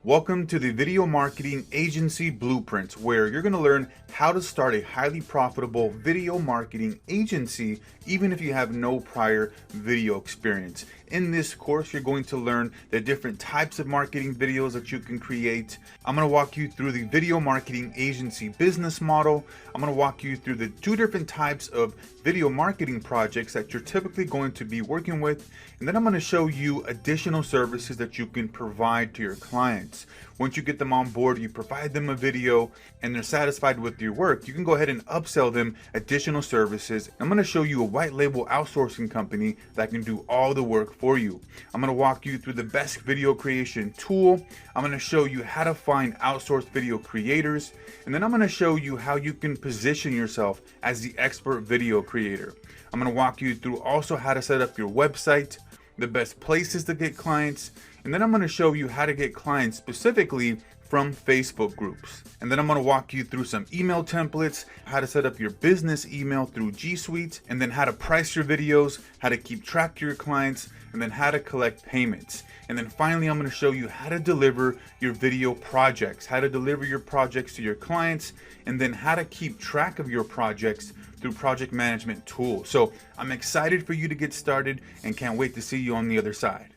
Welcome to the Video Marketing Agency Blueprints, where you're going to learn how to start a highly profitable video marketing agency, even if you have no prior video experience. In this course, you're going to learn the different types of marketing videos that you can create. I'm going to walk you through the video marketing agency business model. I'm going to walk you through the two different types of video marketing projects that you're typically going to be working with. And then I'm going to show you additional services that you can provide to your clients. Once you get them on board, you provide them a video and they're satisfied with your work, you can go ahead and upsell them additional services. I'm going to show you a white label outsourcing company that can do all the work for you. I'm going to walk you through the best video creation tool. I'm going to show you how to find outsourced video creators. And then I'm going to show you how you can position yourself as the expert video creator. I'm going to walk you through also how to set up your website, the best places to get clients, and then I'm going to show you how to get clients specifically from Facebook groups. And then I'm going to walk you through some email templates, how to set up your business email through G Suite, and then how to price your videos, how to keep track of your clients, and then how to collect payments. And then finally, I'm going to show you how to deliver your video projects, how to deliver your projects to your clients, and then how to keep track of your projects through project management tools. So I'm excited for you to get started and can't wait to see you on the other side.